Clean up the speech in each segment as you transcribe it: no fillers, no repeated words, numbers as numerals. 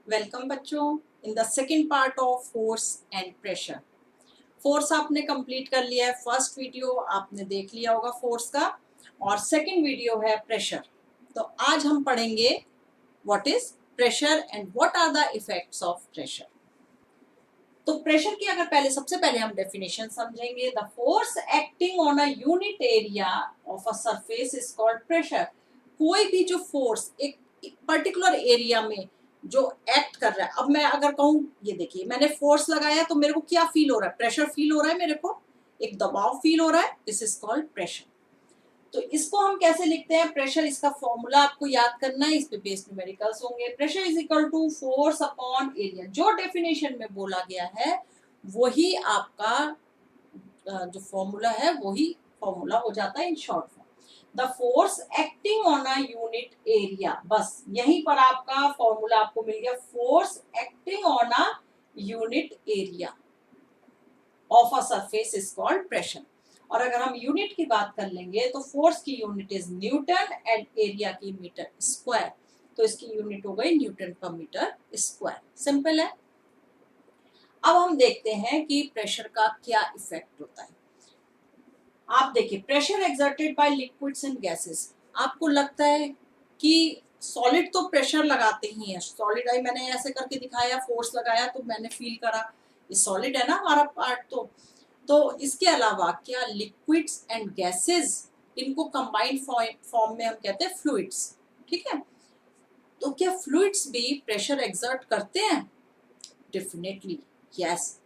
Welcome बच्चों in the second part of force and pressure. Force आपने complete कर लिया है, फर्स्ट वीडियो आपने देख लिया होगा फोर्स का, और सेकेंड वीडियो है प्रेशर। तो आज हम पढ़ेंगे what is pressure and what are the effects of pressure. तो प्रेशर की अगर सबसे पहले हम डेफिनेशन समझेंगे। The force acting on a unit area of a surface is called pressure. कोई भी जो फोर्स एक पर्टिकुलर एरिया में जो एक्ट कर रहा है, अब मैं अगर कहूँ ये देखिए मैंने फोर्स लगाया तो मेरे को क्या फील हो रहा है, प्रेशर फील हो रहा है, मेरे को एक दबाव फील हो रहा है, दिस इज कॉल्ड प्रेशर। तो इसको हम कैसे लिखते हैं प्रेशर, इसका फॉर्मूला आपको याद करना है, इस पे बेस्ड न्यूमेरिकल्स होंगे। Pressure is equal to force upon area, जो डेफिनेशन में बोला गया है वही आपका जो फॉर्मूला है वही फॉर्मूला हो जाता है in short form. The force acting on a unit area, बस यहीं पर आपका फॉर्मूला आपको मिल गया, force acting on a unit area of a surface is called pressure. और अगर हम यूनिट की बात कर लेंगे तो फोर्स की unit is Newton and area की मीटर स्क्वायर, तो इसकी यूनिट हो गई न्यूटन पर मीटर स्क्वायर। सिंपल है। अब हम देखते हैं कि प्रेशर का क्या इफेक्ट होता है। आप देखिए, pressure exerted by liquids and gases. आपको लगता है कि सॉलिड तो प्रेशर लगाते ही हैं, सॉलिड आई मैंने ऐसे करके दिखाया, फोर्स लगाया तो मैंने फील करा, ये सॉलिड है ना हमारा पार्ट। तो इसके अलावा क्या लिक्विड्स एंड गैसेस, इनको कंबाइंड फॉर्म में हम कहते हैं फ्लूइड्स, ठीक है। तो क्या फ्लूइड्स भी प्रेशर एक्सर्ट करते हैं? डेफिनेटली यस,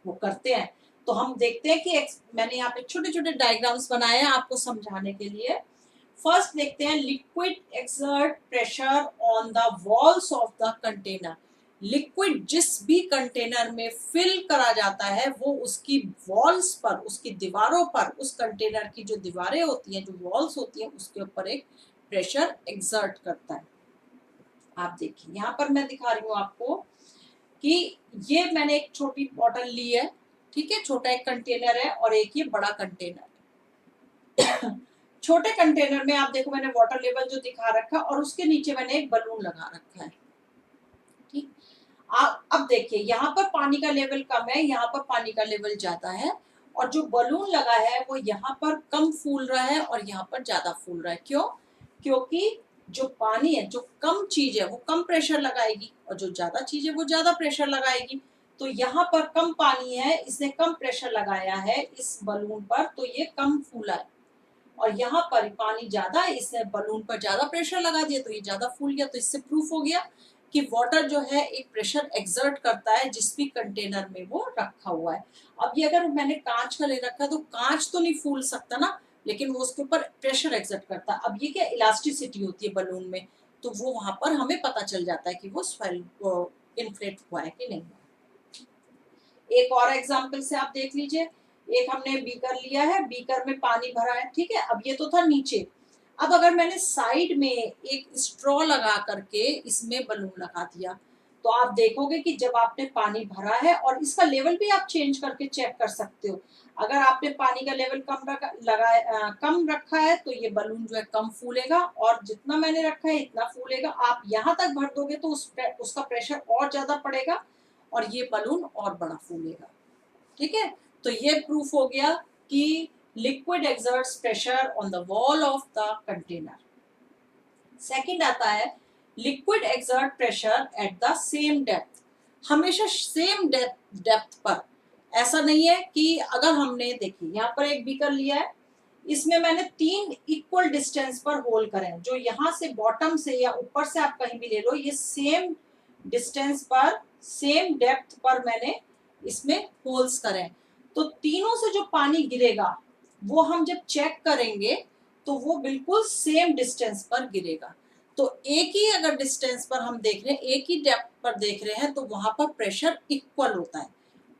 वो करते हैं। तो हम देखते हैं कि मैंने यहाँ पे छोटे छोटे डायग्राम्स बनाए हैं आपको समझाने के लिए। फर्स्ट देखते हैं, liquid exert pressure on the walls of the container. Liquid जिस भी कंटेनर में फिल करा जाता है वो उसकी वॉल्स पर, उसकी दीवारों पर, उस कंटेनर की जो दीवारें होती हैं, जो वॉल्स होती हैं, उसके ऊपर एक प्रेशर एक्सर्ट करता है। आप देखिए यहाँ पर मैं दिखा रही हूँ आपको कि ये मैंने एक छोटी बॉटल ली है, ठीक है, छोटा एक कंटेनर है और एक ये बड़ा कंटेनर है। छोटे कंटेनर में आप देखो मैंने वाटर लेवल जो दिखा रखा और उसके नीचे मैंने एक बलून लगा रखा है, ठीक। अब देखिए यहाँ पर पानी का लेवल कम है, यहाँ पर पानी का लेवल ज्यादा है, और जो बलून लगा है वो यहाँ पर कम फूल रहा है और यहाँ पर ज्यादा फूल रहा है। क्यों? क्योंकि जो पानी है, जो कम चीज है वो कम प्रेशर लगाएगी और जो ज्यादा चीज है वो ज्यादा प्रेशर लगाएगी। तो यहाँ पर कम पानी है, इसने कम प्रेशर लगाया है इस बलून पर, तो ये कम फूला है। और यहाँ पर पानी ज्यादा है, इसने बलून पर ज्यादा प्रेशर लगा दिया तो ये ज्यादा फूल गया। तो इससे प्रूफ हो गया कि वाटर जो है एक प्रेशर एक्सर्ट करता है जिस भी कंटेनर में वो रखा हुआ है। अब ये अगर मैंने कांच का ले रखा तो कांच तो नहीं फूल सकता ना, लेकिन वो उसके ऊपर प्रेशर एक्सर्ट करता है। अब ये क्या इलास्टिसिटी होती है बलून में, तो वो वहां पर हमें पता चल जाता है कि वो स्वेल इन्फ्लेट हुआ है कि नहीं। एक और एग्जांपल से आप देख लीजिए, एक हमने बीकर लिया है, बीकर में पानी भरा है, ठीक है। अब ये तो था नीचे, अब अगर मैंने साइड में एक स्ट्रॉ लगा करके इसमें बलून लगा दिया तो आप देखोगे कि जब आपने पानी भरा है, और इसका लेवल भी आप चेंज करके चेक कर सकते हो। अगर आपने पानी का लेवल कम रखा है तो ये बलून जो है कम फूलेगा, और जितना मैंने रखा है इतना फूलेगा। आप यहाँ तक भर दोगे तो उसका प्रेशर और ज्यादा पड़ेगा और ये बलून और बड़ा फूलेगा, ठीक है। तो ये प्रूफ हो गया कि liquid exerts pressure on the wall of the container. Second आता है, liquid exert pressure at the same depth. हमेशा सेम डेप्थ पर, ऐसा नहीं है कि अगर हमने देखिए यहाँ पर एक बीकर लिया है, इसमें मैंने 3 इक्वल डिस्टेंस पर होल करे हैं, जो यहाँ से बॉटम से या ऊपर से आप कहीं भी ले लो, ये सेम डिस्टेंस पर, सेम डेप्थ पर मैंने इसमें होल्स करें। तो तीनों से जो पानी गिरेगा वो हम जब चेक करेंगे तो वो बिल्कुल सेम डिस्टेंस पर गिरेगा। तो एक ही अगर डिस्टेंस पर हम देख रहे हैं, एक ही डेप्थ पर देख रहे हैं, तो वहां पर प्रेशर इक्वल होता है।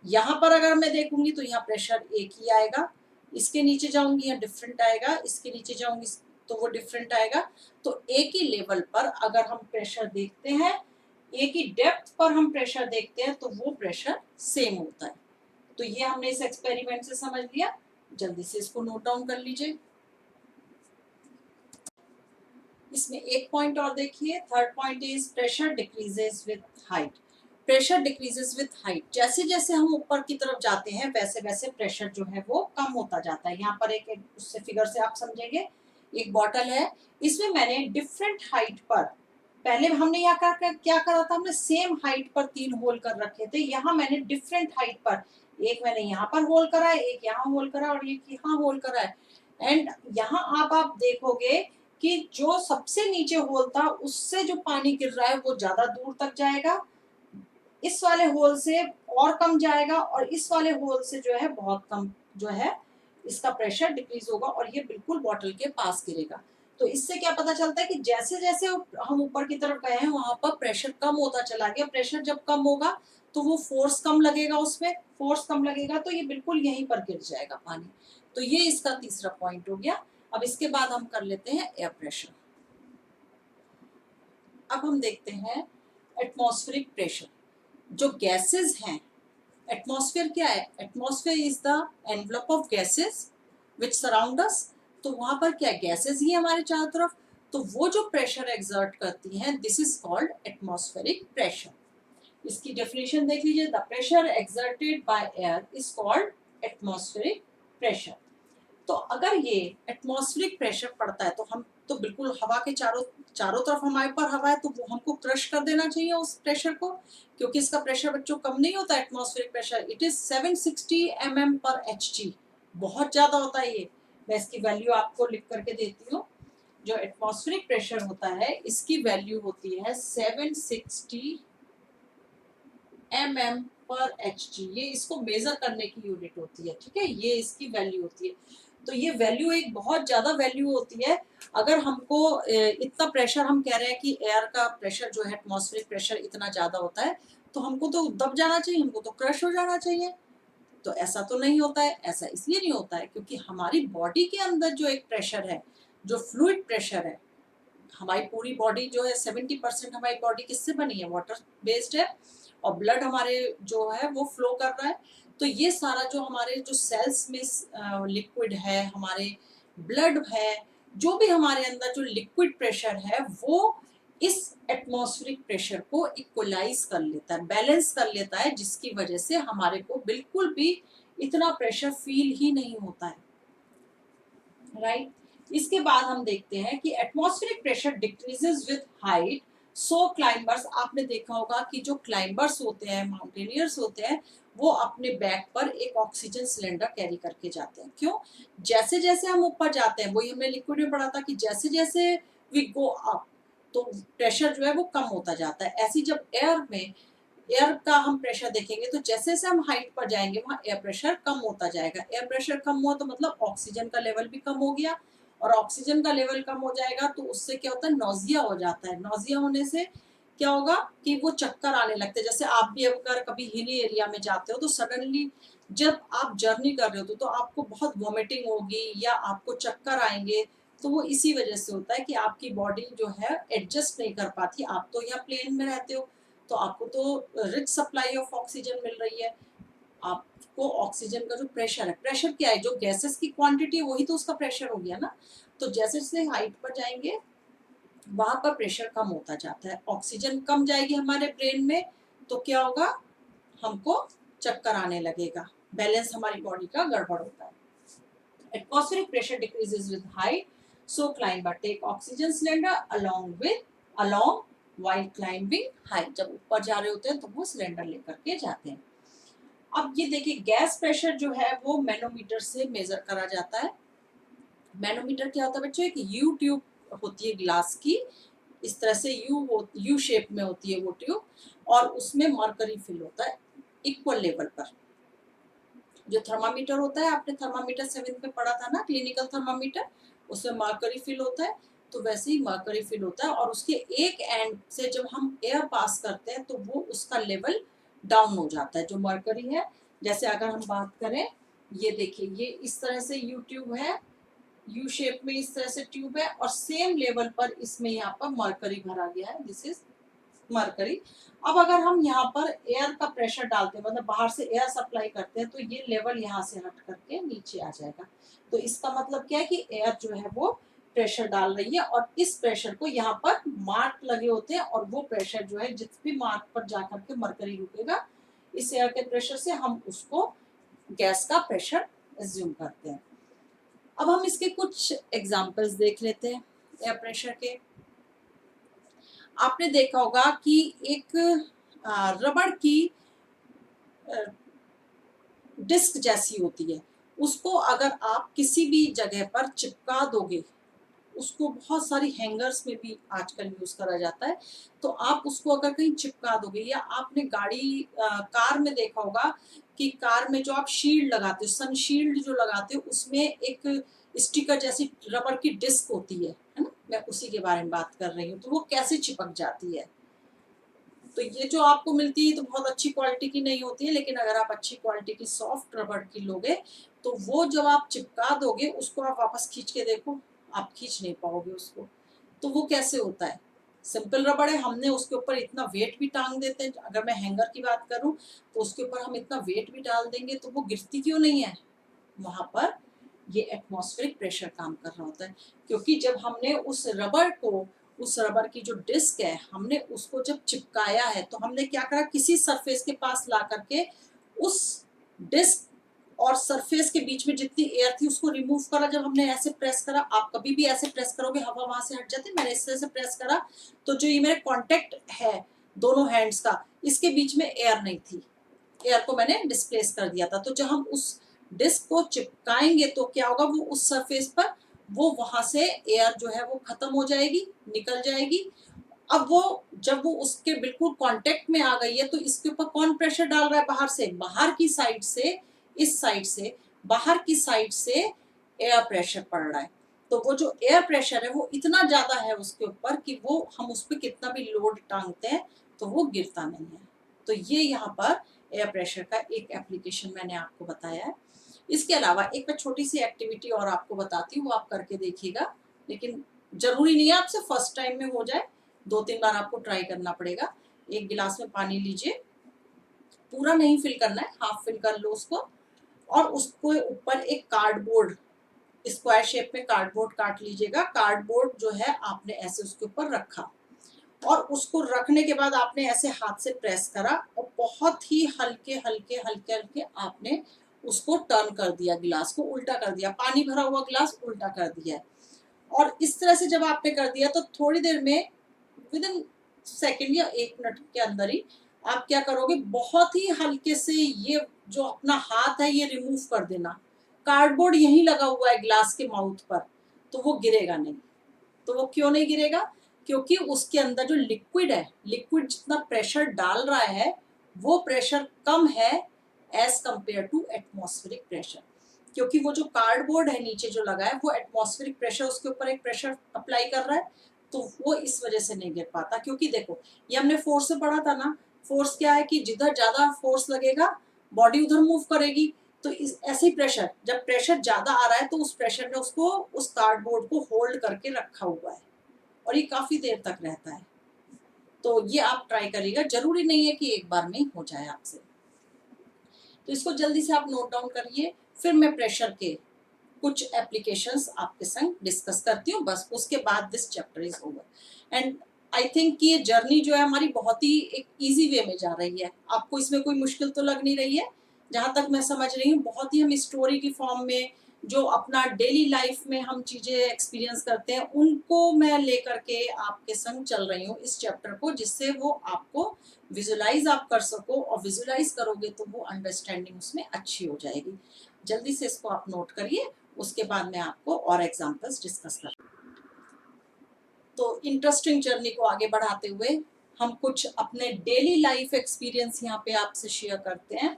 यहाँ पर अगर मैं देखूंगी तो यहाँ प्रेशर एक ही आएगा, इसके नीचे जाऊंगी यहाँ डिफरेंट आएगा, इसके नीचे जाऊंगी तो वो डिफरेंट आएगा। तो एक ही लेवल पर अगर हम प्रेशर देखते हैं, एक ही डेप्थ पर हम प्रेशर देखते हैं, तो वो प्रेशर सेम होता है। तो ये हमने इस एक्सपेरिमेंट से समझ लिया। जल्दी से इसको नोट डाउन कर लीजिए। इसमें एक पॉइंट और देखिए, third point is pressure decreases with height. Pressure decreases with height, जैसे जैसे हम ऊपर की तरफ जाते हैं वैसे वैसे प्रेशर जो है वो कम होता जाता है। यहाँ पर एक उससे फिगर से आप समझेंगे, एक बॉटल है, इसमें मैंने डिफरेंट हाइट पर, पहले हमने यहाँ क्या करा था, हमने सेम हाइट पर 3 होल कर रखे थे। यहाँ मैंने डिफरेंट हाइट पर, एक मैंने यहाँ पर होल करा है, एक यहाँ होल करा और एक यहाँ होल करा है। एंड यहाँ आप देखोगे कि जो सबसे नीचे होल था उससे जो पानी गिर रहा है वो ज्यादा दूर तक जाएगा, इस वाले होल से और कम जाएगा, और इस वाले होल से जो है बहुत कम जो है इसका प्रेशर डिक्रीज होगा और ये बिल्कुल बॉटल के पास गिरेगा। तो इससे क्या पता चलता है कि जैसे जैसे हम ऊपर की तरफ गए हैं वहां पर प्रेशर कम होता चला गया। प्रेशर जब कम होगा तो वो फोर्स कम लगेगा, उसमें फोर्स कम लगेगा तो ये बिल्कुल यहीं पर गिर जाएगा पानी। तो ये इसका तीसरा पॉइंट हो गया। अब इसके बाद हम कर लेते हैं एयर प्रेशर। अब हम देखते हैं एटमॉस्फेरिक प्रेशर। जो गैसेस हैं, एटमॉस्फेयर क्या है, atmosphere is the envelope of gases which surround us. तो वहां पर क्या, गैसेस ही हमारे चारों तरफ, तो वो जो प्रेशर एक्सर्ट करती हैं this is called atmospheric pressure. इसकी डेफिनेशन देख लीजिए, the pressure exerted by air is called atmospheric pressure. तो अगर ये एटमॉस्फेरिक प्रेशर पड़ता है तो हम तो बिल्कुल हवा के चारों चारों तरफ हमारे ऊपर हवा है तो वो हमको क्रश कर देना चाहिए उस प्रेशर को, क्योंकि इसका प्रेशर बच्चों कम नहीं होता। Atmospheric pressure it is 760 mm पर Hg, बहुत ज्यादा होता है ये। मैं इसकी वैल्यू आपको लिख करके देती हूँ। जो एटमॉस्फेरिक प्रेशर होता है इसकी वैल्यू होती है 760 mm पर Hg। ये इसको मेजर करने की यूनिट होती है, ठीक है, ये इसकी वैल्यू होती है। तो ये वैल्यू एक बहुत ज्यादा वैल्यू होती है। अगर हमको इतना प्रेशर, हम कह रहे हैं कि एयर का प्रेशर जो है एटमॉस्फेरिक प्रेशर इतना ज्यादा होता है तो हमको तो दब जाना चाहिए, हमको तो क्रश हो जाना चाहिए। तो ऐसा तो नहीं होता है। ऐसा इसलिए नहीं होता है क्योंकि हमारी बॉडी के अंदर जो एक प्रेशर है, जो फ्लूइड प्रेशर है, हमारी पूरी बॉडी जो है 70% हमारी बॉडी किससे बनी है, वाटर बेस्ड है, और ब्लड हमारे जो है वो फ्लो कर रहा है। तो ये सारा जो हमारे जो सेल्स में लिक्विड है, हमारे ब्लड है, जो भी हमारे अंदर जो लिक्विड प्रेशर है वो इस एटमॉस्फेरिक प्रेशर को इक्वलाइज कर लेता है, बैलेंस कर लेता है, जिसकी वजह से हमारे को बिल्कुल भी इतना प्रेशर फील ही नहीं होता है, राइट। इसके बाद हम देखते हैं कि atmospheric pressure decreases with height. So climbers, आपने देखा होगा कि जो क्लाइंबर्स होते हैं, माउंटेनियर्स होते हैं, वो अपने बैक पर एक ऑक्सीजन सिलेंडर कैरी करके जाते हैं। क्यों, जैसे जैसे हम ऊपर जाते हैं, वही हमने लिक्विड में पढ़ा था कि जैसे जैसे वी गो अप तो प्रेशर जो है वो कम होता जाता है। ऐसी जब एयर का हम प्रेशर देखेंगे तो जैसे जैसे हम हाइट पर जाएंगे वहाँ एयर प्रेशर कम होता जाएगा। एयर प्रेशर कम हुआ तो मतलब ऑक्सीजन का लेवल भी कम हो गया, और ऑक्सीजन का लेवल कम हो जाएगा तो उससे क्या होता है, नौजिया हो जाता है। नौजिया होने से क्या होगा कि वो चक्कर आने लगते हैं। जैसे आप भी अगर कभी हिली एरिया में जाते हो तो सडनली जब आप जर्नी कर रहे हो तो आपको बहुत वॉमिटिंग होगी या आपको चक्कर आएंगे। तो वो इसी वजह से होता है कि आपकी बॉडी जो है एडजस्ट नहीं कर पाती। आप तो यहाँ प्लेन में रहते हो तो आपको तो रिच सप्लाई ऑफ ऑक्सीजन मिल रही है। आपको ऑक्सीजन का जो प्रेशर है, प्रेशर क्या है, जो गैसेस की क्वांटिटी है वही तो उसका प्रेशर हो गया ना। तो जैसे जैसे हाइट पर जाएंगे वहां पर प्रेशर कम होता जाता है, ऑक्सीजन कम जाएगी हमारे ब्रेन में, तो क्या होगा, हमको चक्कर आने लगेगा, बैलेंस हमारी बॉडी का गड़बड़ होता है। Atmospheric pressure decreases with height, so climber take oxygen cylinder along while climbing height. जब ऊपर जा रहे होते हैं तो वो सिलेंडर लेकर के जाते हैं। अब ये देखिए, गैस प्रेशर जो है वो मैनोमीटर से मेजर करा जाता है। मैनोमीटर क्या होता है बच्चों, एक यू ट्यूब होती है ग्लास की, इस तरह से यू शेप में होती है वो ट्यूब, और उसमें मरकरी फिल होता है इक्वल लेवल पर। जो थर्मामीटर होता है, आपने थर्मामीटर 7th में पढ़ा था ना, क्लिनिकल थर्मामीटर, उसमें मरकरी फिल होता है। तो वैसे ही मरकरी फिल होता है और उसके एक एंड से जब हम एयर पास करते हैं तो वो उसका लेवल डाउन हो जाता है, जो मरकरी है। जैसे अगर हम बात करें, ये देखिए, ये इस तरह से यू ट्यूब है, यू शेप में इस तरह से ट्यूब है, और सेम लेवल पर इसमें यहाँ पर मरकरी भरा गया है, दिस इज मरकरी। अब अगर हम यहाँ पर एयर का प्रेशर डालते हैं, मतलब बाहर से एयर सप्लाई करते हैं, तो ये लेवल यहाँ से हट करके नीचे आ जाएगा। तो इसका मतलब क्या है कि एयर जो है वो प्रेशर डाल रही है और इस प्रेशर को यहाँ पर मार्क लगे होते हैं और वो प्रेशर जो है जिस भी मार्क पर जाकर के मरकरी रुकेगा इस एयर के प्रेशर से हम उसको गैस का प्रेशर एज्यूम करते हैं। अब हम इसके कुछ एग्जांपल्स देख लेते हैं एयर प्रेशर के। आपने देखा होगा कि एक रबड़ की डिस्क जैसी होती है, उसको अगर आप किसी भी जगह पर चिपका दोगे, उसको बहुत सारी हैंगर्स में भी आजकल यूज करा जाता है, तो आप उसको अगर कहीं चिपका दोगे या आपने कार में देखा होगा कि कार में जो आप शील्ड लगाते हो, सन शील्ड जो लगाते हो, उसमें एक स्टिकर जैसी रबर की डिस्क होती है ना, मैं उसी के बारे में बात कर रही हूँ। तो वो कैसे चिपक जाती है, तो ये जो आपको मिलती है तो बहुत अच्छी क्वालिटी की नहीं होती है, लेकिन अगर आप अच्छी क्वालिटी की सॉफ्ट रबड़ की लोगे तो वो जब आप चिपका दोगे उसको आप वापस खींच के देखो, आप खींच नहीं पाओगे उसको। तो वो कैसे होता है, सिंपल रबड़ है, हमने उसके ऊपर इतना वेट भी टांग देते हैं। अगर मैं हैंगर की बात करूं तो उसके ऊपर हम इतना वेट भी डाल देंगे तो वो गिरती क्यों नहीं है, वहां पर ये एटमॉस्फेरिक प्रेशर काम कर रहा होता है। क्योंकि जब हमने उस रबर की जो डिस्क है हमने उसको जब चिपकाया है तो हमने क्या करा, किसी सरफेस के पास ला करके उस डिस्क और सरफेस के बीच में जितनी एयर थी उसको रिमूव करा। जब हमने ऐसे प्रेस करा, आप कभी भी ऐसे प्रेस करोगे हवा वहां से हट जाती है, मैंने इस तरह से प्रेस करा तो जो ये मेरे कांटेक्ट है दोनों हैंड्स का, इसके बीच में एयर नहीं थी, एयर को मैंने डिस्प्लेस कर दिया था। तो जब हम उस डिस्क को चिपकाएंगे तो क्या होगा, वो उस सरफेस पर वो वहां से एयर जो है वो खत्म हो जाएगी, निकल जाएगी। अब वो जब वो उसके बिल्कुल कांटेक्ट में आ गई है तो इसके ऊपर कौन प्रेशर डाल रहा है, बाहर से, बाहर की साइड से, इस साइड से, बाहर की साइड से एयर प्रेशर पड़ रहा है। तो वो जो एयर प्रेशर है वो इतना ज्यादा है उसके ऊपर कि वो हम उस पर कितना भी लोड टांगते हैं तो वो गिरता नहीं है। तो ये यहाँ पर एयर प्रेशर का एक एप्लीकेशन मैंने आपको बताया है। इसके अलावा एक मैं छोटी सी एक्टिविटी और आपको बताती हूँ, वो आप करके देखिएगा, लेकिन जरूरी नहीं है आपसे फर्स्ट टाइम में हो जाए, 2-3 बार आपको ट्राई करना पड़ेगा। एक गिलास में पानी लीजिए, पूरा नहीं फिल करना है, हाफ फिल कर लो उसको, और उसको ऊपर एक कार्डबोर्ड, स्क्वायर शेप में कार्डबोर्ड काट लीजिएगा। कार्डबोर्ड जो है आपने ऐसे उसके ऊपर रखा और उसको रखने के बाद आपने ऐसे हाथ से प्रेस करा और बहुत ही हल्के हल्के हल्के हल्के आपने उसको टर्न कर दिया, गिलास को उल्टा कर दिया, पानी भरा हुआ गिलास उल्टा कर दिया है। और इस तरह से जब आपने कर दिया तो थोड़ी देर में, विद इन सेकेंड या 1 मिनट के अंदर ही आप क्या करोगे, बहुत ही हल्के से ये जो अपना हाथ है ये रिमूव कर देना। कार्डबोर्ड यहीं लगा हुआ है ग्लास के माउथ पर, तो वो गिरेगा नहीं। तो वो क्यों नहीं गिरेगा, क्योंकि उसके अंदर जो लिक्विड है, लिक्विड जितना प्रेशर डाल रहा है वो प्रेशर कम है as compare to atmospheric pressure. क्योंकि वो जो कार्डबोर्ड है नीचे जो लगा है वो एटमॉस्फेरिक प्रेशर, उसके ऊपर एक प्रेशर अप्लाई कर रहा है, तो वो इस वजह से नहीं गिर पाता। क्योंकि देखो ये हमने फोर्स से पढ़ा था ना, फोर्स क्या है कि जिधर ज्यादा फोर्स लगेगा बॉडी उधर मूव करेगी। तो इस ऐसे ही प्रेशर, जब प्रेशर ज्यादा आ रहा है तो उस प्रेशर ने उसको, उस कार्डबोर्ड को होल्ड करके रखा हुआ है और ये काफी देर तक रहता है। तो ये आप ट्राई करिएगा, जरूरी नहीं है कि एक बार में ही हो जाए आपसे। तो इसको जल्दी से आप नोट डाउन करिए, फिर मैं प्रेशर के कुछ एप्लीकेशंस आपके संग डिस्कस करती हूँ, बस उसके बाद this chapter is over. And I think कि ये जर्नी जो है हमारी बहुत ही एक इजी वे में जा रही है, आपको इसमें कोई मुश्किल तो लग नहीं रही है। जहाँ तक मैं समझ रही हूँ बहुत ही हम स्टोरी की फॉर्म में जो अपना डेली लाइफ में हम चीज़ें एक्सपीरियंस करते हैं उनको मैं लेकर के आपके संग चल रही हूँ इस चैप्टर को, जिससे वो आपको विजुलाइज आप कर सको, और विजुलाइज करोगे तो वो अंडरस्टैंडिंग उसमें अच्छी हो जाएगी। जल्दी से इसको आप नोट करिए, उसके बाद मैं आपको और एग्जांपल्स डिस्कस कर। तो इंटरेस्टिंग जर्नी को आगे बढ़ाते हुए हम कुछ अपने डेली लाइफ एक्सपीरियंस यहाँ पे आपसे शेयर करते हैं।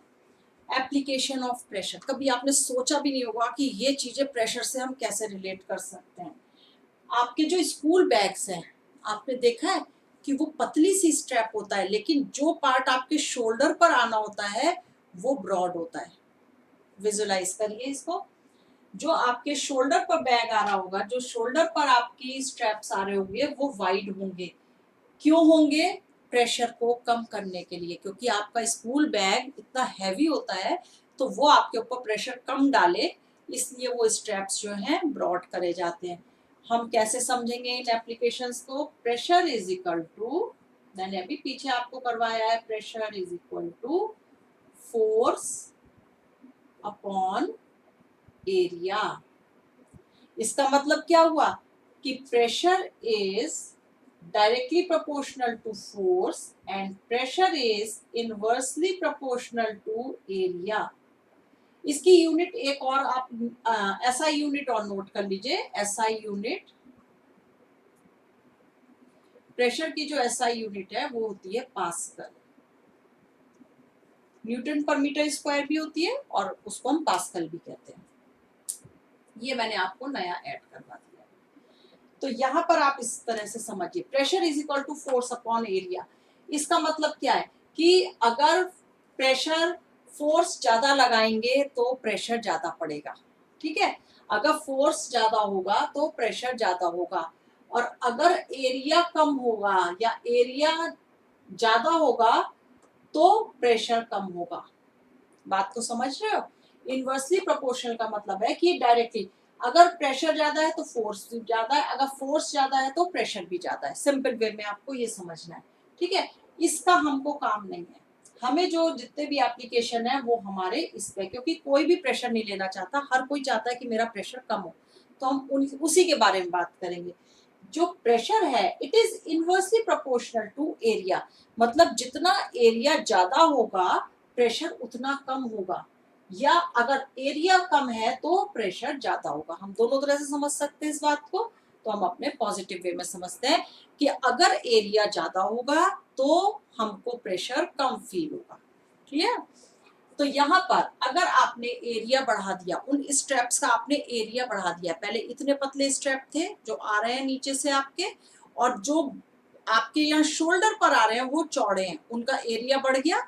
एप्लीकेशन ऑफ प्रेशर, कभी आपने सोचा भी नहीं होगा कि ये चीजें प्रेशर से हम कैसे रिलेट कर सकते हैं। आपके जो स्कूल बैग्स हैं, आपने देखा है कि वो पतली सी स्ट्रैप होता है, लेकिन जो पार्ट आपके शोल्डर पर आना होता है वो ब्रॉड होता है। विजुलाइज करिए इसको, जो आपके शोल्डर पर बैग आ रहा होगा, जो शोल्डर पर आपकी स्ट्रैप्स आ रहे होंगे वो वाइड होंगे। क्यों होंगे, प्रेशर को कम करने के लिए, क्योंकि आपका स्कूल बैग इतना हैवी होता है तो वो आपके ऊपर प्रेशर कम डाले, इसलिए वो स्ट्रैप्स जो हैं ब्रॉड करे जाते हैं। हम कैसे समझेंगे इन एप्लीकेशंस को? प्रेशर इज इक्वल टू, मैंने अभी पीछे आपको करवाया है, pressure is equal to force upon area. इसका मतलब क्या हुआ कि pressure is directly proportional to force and pressure is inversely proportional to area। इसकी यूनिट एक और आप एसआई यूनिट और नोट कर लीजिए। एसआई यूनिट, प्रेशर की जो एसआई यूनिट है वो होती है पास्कल। न्यूटन पर मीटर स्क्वायर भी होती है और उसको हम पास्कल भी कहते हैं। ये मैंने आपको नया ऐड करवा दिया। तो यहाँ पर आप इस तरह से समझिए, pressure is equal to force upon area. इसका मतलब क्या है कि अगर प्रेशर फोर्स ज्यादा लगाएंगे तो प्रेशर ज्यादा पड़ेगा, ठीक है। अगर फोर्स ज्यादा होगा तो प्रेशर ज्यादा होगा, और अगर एरिया कम होगा या एरिया ज्यादा होगा तो प्रेशर कम होगा। बात को समझ रहे हो? इनवर्सली प्रोपोर्शनल का मतलब है कि डायरेक्टली अगर प्रेशर ज्यादा है तो फोर्स भी ज्यादा है, अगर फोर्स ज्यादा है तो प्रेशर भी ज्यादा है। सिंपल वे में आपको ये समझना है, ठीक है। इसका हमको काम नहीं है, हमें जो जितने भी एप्लीकेशन है वो हमारे इस पे, क्योंकि कोई भी प्रेशर नहीं लेना चाहता, हर कोई चाहता है कि मेरा प्रेशर कम हो, तो हम उसी के बारे में बात करेंगे। जो प्रेशर है it is inversely proportional to area, मतलब जितना एरिया ज्यादा होगा प्रेशर उतना कम होगा, या अगर एरिया कम है तो प्रेशर ज्यादा होगा। हम दोनों तरह से समझ सकते हैं इस बात को। तो हम अपने पॉजिटिव वे में समझते हैं कि अगर एरिया ज्यादा होगा तो हमको प्रेशर कम फील होगा, क्लियर। तो यहाँ पर अगर आपने एरिया बढ़ा दिया, उन स्ट्रैप्स का आपने एरिया बढ़ा दिया, पहले इतने पतले स्ट्रैप थे जो आ रहे हैं नीचे से आपके, और जो आपके यहाँ शोल्डर पर आ रहे हैं वो चौड़े हैं, उनका एरिया बढ़ गया।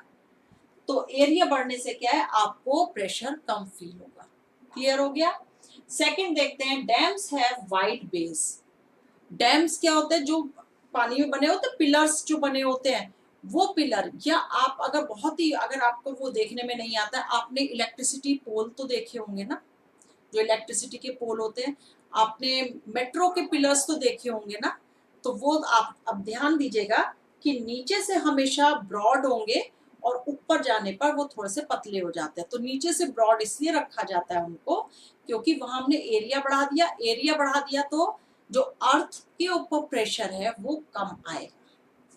तो एरिया बढ़ने से क्या है, आपको प्रेशर कम फील होगा। क्लियर हो गया। सेकंड देखते हैं, dams have wide base. Dams क्या होते हैं? जो पानी में बने होते हैं, पिलर्स जो बने होते हैं, वो पिलर, या आप अगर बहुत ही, अगर आपको वो देखने में नहीं आता है, आपने इलेक्ट्रिसिटी पोल तो देखे होंगे ना, जो इलेक्ट्रिसिटी के पोल होते हैं, आपने मेट्रो के पिलर्स तो देखे होंगे ना। तो वो आप अब ध्यान दीजिएगा कि नीचे से हमेशा ब्रॉड होंगे और ऊपर जाने पर वो थोड़े से पतले हो जाते हैं। तो नीचे से ब्रॉड इसलिए रखा जाता है उनको क्योंकि वहां हमने एरिया बढ़ा दिया। एरिया बढ़ा दिया तो जो अर्थ के ऊपर प्रेशर है वो कम आएगा।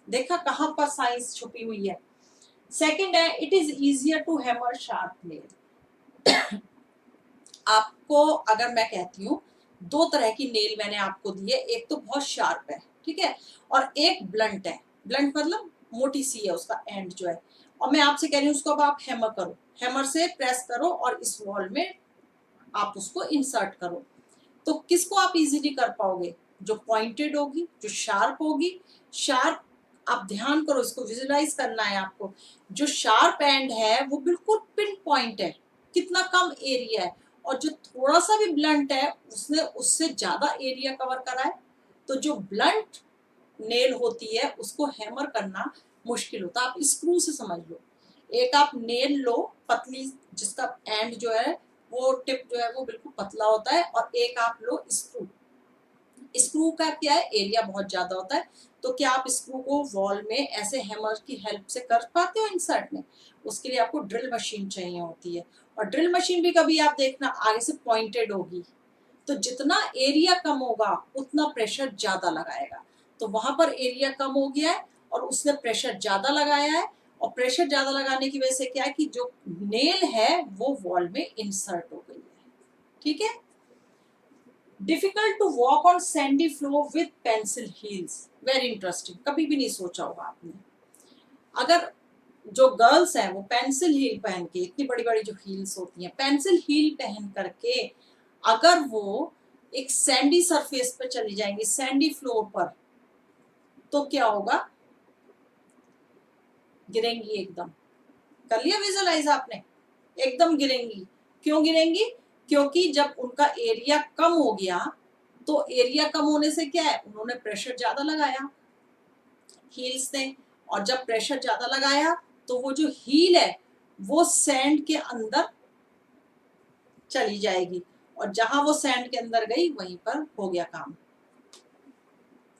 देखा कहां पर साइंस छुपी हुई है। सेकंड है, it is easier to hammer sharp nail. आपको अगर मैं कहती हूँ, दो तरह की नेल मैंने आपको दी है, एक तो बहुत शार्प है, ठीक है, और एक ब्लंट है। ब्लंट मतलब मोटी सी है उसका एंड जो है, और मैं आपसे कह रही हूँ उसको अब आप हैमर करो, हैमर से प्रेस करो और इस वॉल में आप उसको इंसर्ट करो। तो किसको आप इजीली कर पाओगे? जो पॉइंटेड होगी, जो शार्प होगी। शार्प, आप ध्यान करो, इसको विजुलाइज करना है आपको। जो शार्प एंड है वो बिल्कुल पिन पॉइंट है, कितना कम एरिया है, और जो थोड़ा सा भी ब्लंट है उसने उससे ज्यादा एरिया कवर करा है। तो जो ब्लंट नेल होती है उसको हैमर करना मुश्किल होता है। आप स्क्रू से समझ लो, एक आप नेल लो पतली, जिसका एंड जो है वो टिप जो है वो बिल्कुल पतला होता है, और एक आप लो स्क्रू। स्क्रू का क्या है, एरिया बहुत ज्यादा होता है। तो क्या आप स्क्रू को वॉल में ऐसे हैमर की हेल्प से कर पाते हो इंसर्ट में? उसके लिए आपको ड्रिल मशीन चाहिए होती है, और ड्रिल मशीन भी कभी आप देखना आगे से पॉइंटेड होगी। तो जितना एरिया कम होगा उतना प्रेशर ज्यादा लगाएगा। तो वहां पर एरिया कम हो गया है और उसने प्रेशर ज्यादा लगाया है, और प्रेशर ज्यादा लगाने की वजह से क्या है कि जो नेल है वो वॉल में इंसर्ट हो गई है, ठीक है। Difficult to walk on sandy floor with pencil heels. Very interesting, कभी भी नहीं सोचा होगा आपने। अगर जो गर्ल्स हैं वो पेंसिल हील पहन के, इतनी बड़ी बड़ी जो हील्स होती हैं, पेंसिल हील पहन करके अगर वो एक सैंडी सरफेस पर चली जाएंगी, सैंडी फ्लोर पर, तो क्या होगा? गिरेंगी एकदम। कर लिया विजुअलाइज आपने? एकदम गिरेंगी। क्यों गिरेंगी? क्योंकि जब उनका एरिया कम हो गया, तो एरिया कम होने से क्या है, उन्होंने प्रेशर ज्यादा लगाया हील्स ने, और जब प्रेशर ज्यादा लगाया तो वो जो हील है वो सैंड के अंदर चली जाएगी, और जहां वो सैंड के अंदर गई वहीं पर हो गया काम,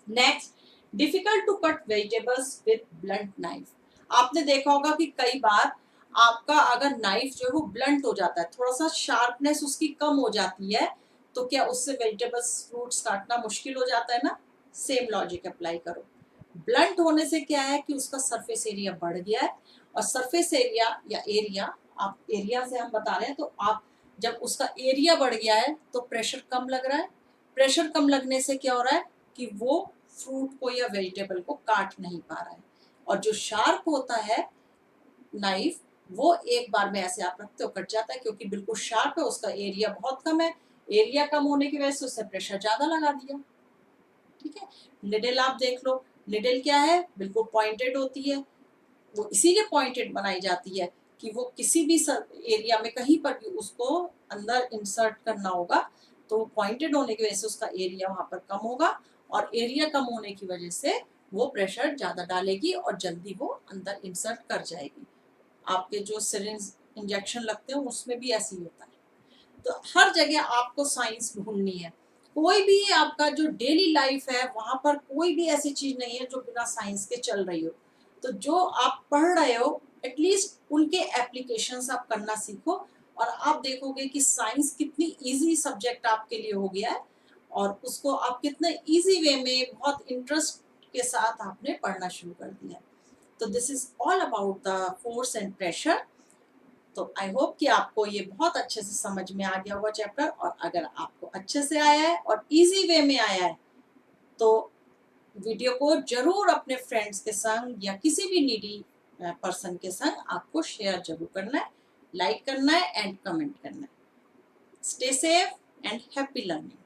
next, difficult to cut vegetables with blunt knife. आपने देखा होगा कि कई बार आपका अगर नाइफ जो है वो ब्लंट हो जाता है, थोड़ा सा शार्पनेस उसकी कम हो जाती है, तो क्या उससे वेजिटेबल्स फ्रूट्स काटना मुश्किल हो जाता है ना? सेम लॉजिक अप्लाई करो। ब्लंट होने से क्या है कि उसका सरफेस एरिया बढ़ गया है, और सरफेस एरिया या एरिया, आप एरिया से हम बता रहे हैं, तो आप जब उसका एरिया बढ़ गया है तो प्रेशर कम लग रहा है। प्रेशर कम लगने से क्या हो रहा है कि वो फ्रूट को या वेजिटेबल को काट नहीं पा रहा है। और जो शार्प होता है नाइफ, वो एक बार में ऐसे आप रखते हो कट जाता है, क्योंकि बिल्कुल शार्प है, उसका एरिया बहुत कम है। एरिया कम होने की वजह से उससे प्रेशर ज्यादा लगा दिया। ठीक है, निडल आप देख लो, निडल क्या है, बिल्कुल पॉइंटेड होती है। वो इसीलिए पॉइंटेड बनाई जाती है कि वो किसी भी एरिया में कहीं पर भी उसको अंदर इंसर्ट करना होगा, तो पॉइंटेड होने की वजह से उसका एरिया वहां पर कम होगा, और एरिया कम होने की वजह से वो प्रेशर ज्यादा डालेगी और जल्दी वो अंदर इंसर्ट कर जाएगी। आपके जो सिरिंज इंजेक्शन लगते हैं उसमें भी ऐसे ही होता है। तो हर जगह आपको साइंस ढूंढनी है। कोई भी आपका जो डेली लाइफ है वहां पर कोई भी ऐसी चीज नहीं है जो बिना साइंस के चल रही हो। तो जो आप पढ़ रहे हो एटलीस्ट उनके एप्लीकेशंस आप करना सीखो, और आप देखोगे कि साइंस कितनी इजी सब्जेक्ट आपके लिए हो गया है, और उसको आप कितने इजी वे में बहुत इंटरेस्ट के साथ आपने पढ़ना शुरू कर दिया है। तो this is all about the force and pressure. तो आई होप कि आपको ये बहुत अच्छे से समझ में आ गया होगा चैप्टर, और अगर आपको अच्छे से आया है और इजी वे में आया है तो वीडियो को जरूर अपने फ्रेंड्स के संग या किसी भी नीडी पर्सन के संग आपको शेयर जरूर करना है, लाइक करना है एंड कमेंट करना है। Stay safe and happy learning.